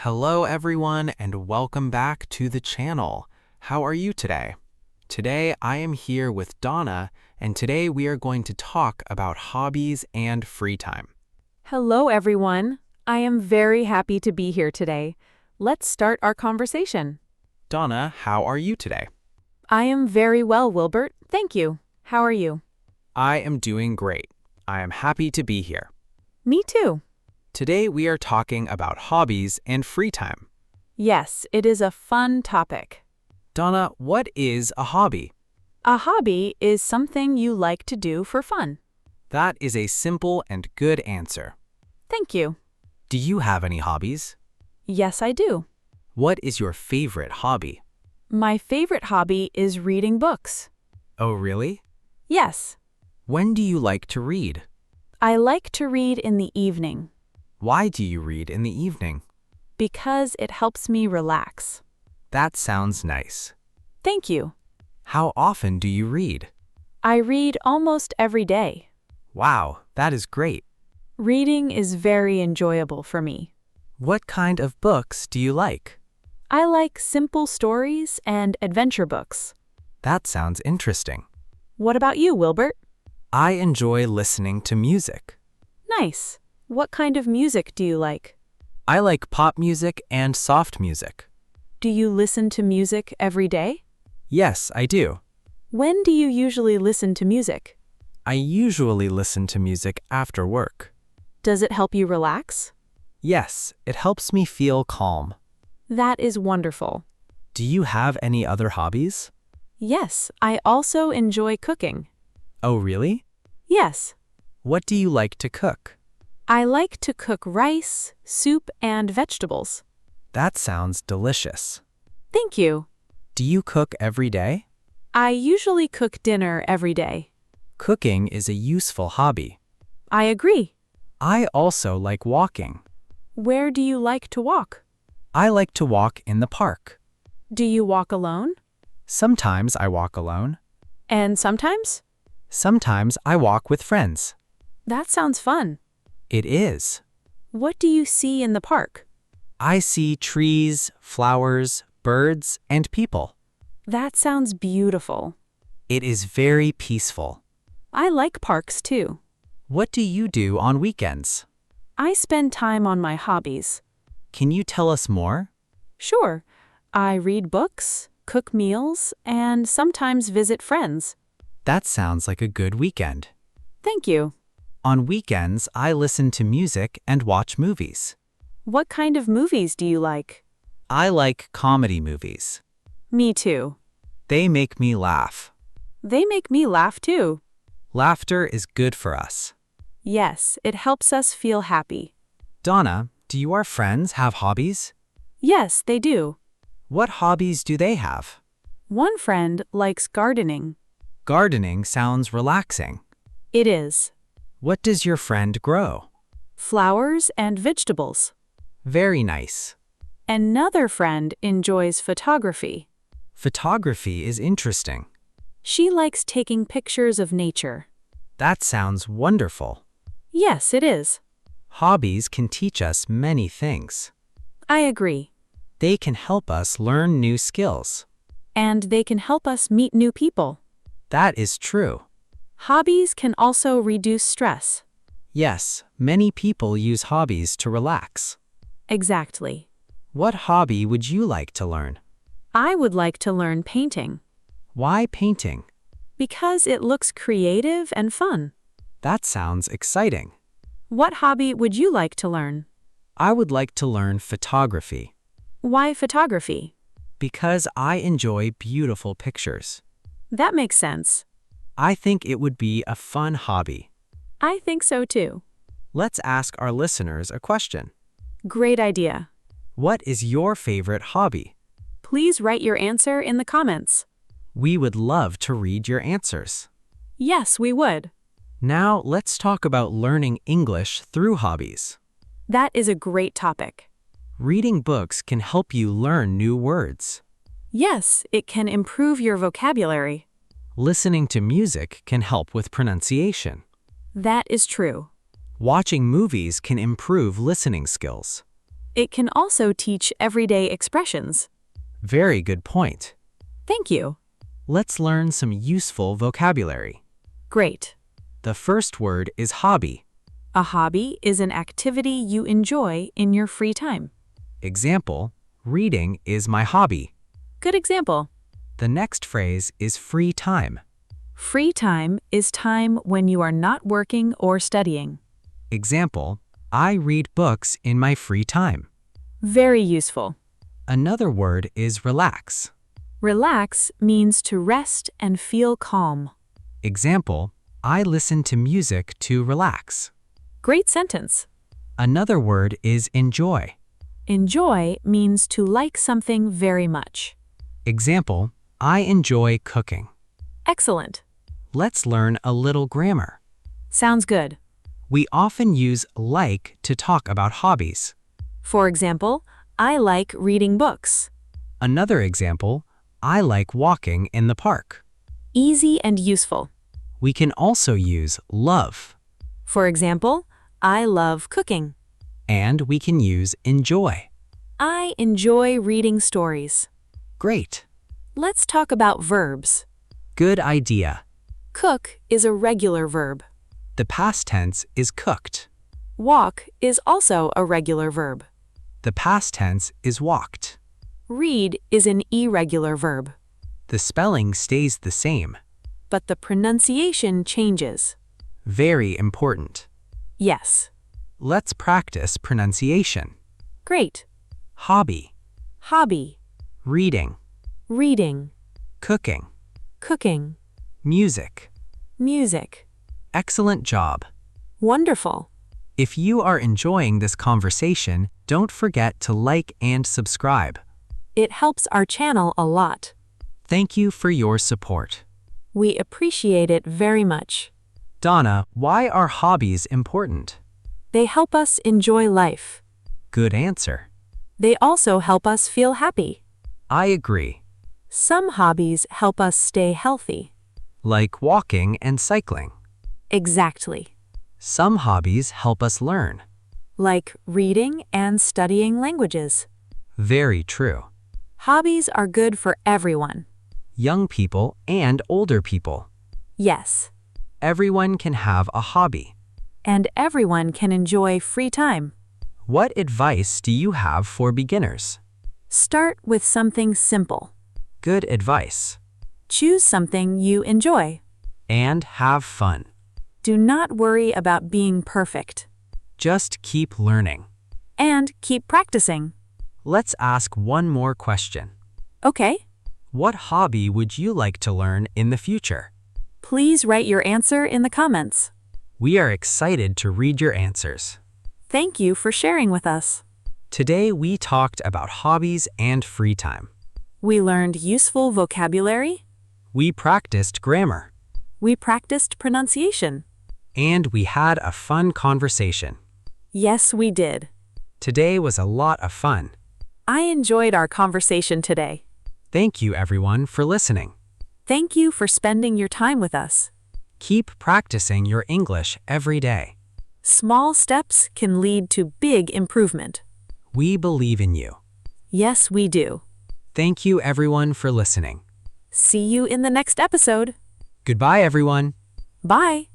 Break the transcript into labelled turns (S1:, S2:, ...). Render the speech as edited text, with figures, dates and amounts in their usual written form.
S1: Hello everyone and welcome back to the channel. How are you today? Today I am here with Donna and today we are going to talk about hobbies and free time.
S2: Hello, everyone. I am very happy to be here today. Let's start our conversation.
S1: Donna, how are you today?
S2: I am very well, Wilbert. Thank you. How are you?
S1: I am doing great. I am happy to be here.
S2: Me too.
S1: Today we are talking about hobbies and free time.
S2: Yes, it is a fun topic.
S1: Donna, what is a hobby?
S2: A hobby is something you like to do for fun.
S1: That is a simple and good answer.
S2: Thank you.
S1: Do you have any hobbies?
S2: Yes, I do.
S1: What is your favorite hobby?
S2: My favorite hobby is reading books.
S1: Oh, really?
S2: Yes,
S1: When do you like to read?
S2: I like to read in the evening
S1: Why do you read in the evening?
S2: because it helps me relax.
S1: That sounds nice.
S2: Thank you.
S1: How often do you read?
S2: I read almost every day.
S1: Wow, that is great.
S2: Reading is very enjoyable for me.
S1: What kind of books do you like?
S2: I like simple stories and adventure books.
S1: That sounds interesting.
S2: What about you, Wilbert?
S1: I enjoy listening to music.
S2: Nice. What kind of music do you like?
S1: I like pop music and soft music.
S2: Do you listen to music every day?
S1: Yes, I do.
S2: When do you usually listen to music?
S1: I usually listen to music after work.
S2: Does it help you relax?
S1: Yes, it helps me feel calm.
S2: That is wonderful.
S1: Do you have any other hobbies?
S2: Yes, I also enjoy cooking.
S1: Oh, really?
S2: Yes,
S1: What do you like to cook?
S2: I like to cook rice, soup, and vegetables.
S1: That sounds delicious.
S2: Thank you.
S1: Do you cook every day?
S2: I usually cook dinner every day.
S1: Cooking is a useful hobby.
S2: I agree.
S1: I also like walking.
S2: Where do you like to walk?
S1: I like to walk in the park.
S2: Do you walk alone?
S1: Sometimes I walk alone.
S2: And sometimes?
S1: Sometimes I walk with friends.
S2: That sounds fun.
S1: It is.
S2: What do you see in the park?
S1: I see trees, flowers, birds, and people.
S2: That sounds beautiful.
S1: It is very peaceful.
S2: I like parks too.
S1: What do you do on weekends?
S2: I spend time on my hobbies.
S1: Can you tell us more?
S2: Sure, I read books, cook meals, and sometimes visit friends.
S1: That sounds like a good weekend.
S2: Thank you.
S1: On weekends, I listen to music and watch movies.
S2: What kind of movies do you like?
S1: I like comedy movies.
S2: Me too.
S1: They make me laugh.
S2: They make me laugh too.
S1: Laughter is good for us.
S2: Yes, it helps us feel happy.
S1: Donna, do your friends have hobbies?
S2: Yes, they do.
S1: What hobbies do they have?
S2: One friend likes gardening.
S1: Gardening sounds relaxing.
S2: It is.
S1: What does your friend grow?
S2: Flowers and vegetables.
S1: Very nice.
S2: Another friend enjoys photography.
S1: Photography is interesting.
S2: She likes taking pictures of nature.
S1: That sounds wonderful.
S2: Yes, it is.
S1: Hobbies can teach us many things.
S2: I agree.
S1: They can help us learn new skills.
S2: And they can help us meet new people.
S1: That is true.
S2: Hobbies can also reduce stress.
S1: Yes, many people use hobbies to relax.
S2: Exactly.
S1: What hobby would you like to learn?
S2: I would like to learn painting
S1: Why painting?
S2: because it looks creative and fun.
S1: That sounds exciting.
S2: What hobby would you like to learn?
S1: I would like to learn photography
S2: Why photography?
S1: because I enjoy beautiful pictures.
S2: That makes sense.
S1: I think it would be a fun hobby.
S2: I think so too.
S1: Let's ask our listeners a question.
S2: Great idea.
S1: What is your favorite hobby?
S2: Please write your answer in the comments.
S1: We would love to read your answers.
S2: Yes, we would.
S1: Now, let's talk about learning English through hobbies.
S2: That is a great topic.
S1: Reading books can help you learn new words.
S2: Yes, it can improve your vocabulary.
S1: Listening to music can help with pronunciation.
S2: That is true.
S1: Watching movies can improve listening skills.
S2: It can also teach everyday expressions.
S1: Very good point.
S2: Thank you.
S1: Let's learn some useful vocabulary.
S2: Great.
S1: The first word is hobby.
S2: A hobby is an activity you enjoy in your free time.
S1: Example, reading is my hobby.
S2: Good example.
S1: The next phrase is free time.
S2: Free time is time when you are not working or studying.
S1: Example, I read books in my free time.
S2: Very useful.
S1: Another word is relax.
S2: Relax means to rest and feel calm.
S1: Example, I listen to music to relax.
S2: Great sentence.
S1: Another word is enjoy.
S2: Enjoy means to like something very much.
S1: Example, I enjoy cooking.
S2: Excellent.
S1: Let's learn a little grammar.
S2: Sounds good.
S1: We often use like to talk about hobbies.
S2: For example, I like reading books.
S1: Another example, I like walking in the park.
S2: Easy and useful.
S1: We can also use love.
S2: For example, I love cooking.
S1: And we can use enjoy.
S2: I enjoy reading stories.
S1: Great.
S2: Let's talk about verbs.
S1: Good idea.
S2: Cook is a regular verb.
S1: The past tense is cooked.
S2: Walk is also a regular verb.
S1: The past tense is walked.
S2: Read is an irregular verb,
S1: The spelling stays the same.
S2: but the pronunciation changes.
S1: Very important.
S2: Yes.
S1: Let's practice pronunciation.
S2: Great.
S1: Hobby,
S2: Hobby.
S1: reading,
S2: Reading.
S1: cooking,
S2: Cooking.
S1: music.
S2: Music.
S1: Excellent job.
S2: Wonderful.
S1: If you are enjoying this conversation, don't forget to like and subscribe.
S2: It helps our channel a lot.
S1: Thank you for your support.
S2: We appreciate it very much.
S1: Donna, why are hobbies important?
S2: They help us enjoy life.
S1: Good answer.
S2: They also help us feel happy.
S1: I agree.
S2: Some hobbies help us stay healthy.
S1: Like walking and cycling.
S2: Exactly.
S1: Some hobbies help us learn.
S2: Like reading and studying languages.
S1: Very true.
S2: Hobbies are good for everyone.
S1: Young people and older people.
S2: Yes.
S1: Everyone can have a hobby.
S2: And everyone can enjoy free time.
S1: What advice do you have for beginners?
S2: Start with something simple.
S1: Good advice.
S2: Choose something you enjoy.
S1: And have fun.
S2: Do not worry about being perfect.
S1: Just keep learning.
S2: And keep practicing.
S1: Let's ask one more question.
S2: Okay.
S1: What hobby would you like to learn in the future?
S2: Please write your answer in the comments.
S1: We are excited to read your answers.
S2: Thank you for sharing with us.
S1: Today we talked about hobbies and free time.
S2: We learned useful vocabulary.
S1: We practiced grammar.
S2: We practiced pronunciation.
S1: And we had a fun conversation.
S2: Yes, we did.
S1: Today was a lot of fun.
S2: I enjoyed our conversation today.
S1: Thank you everyone for listening.
S2: Thank you for spending your time with us.
S1: Keep practicing your English every day.
S2: Small steps can lead to big improvement.
S1: We believe in you.
S2: Yes, we do.
S1: Thank you everyone for listening.
S2: See you in the next episode.
S1: Goodbye everyone.
S2: Bye.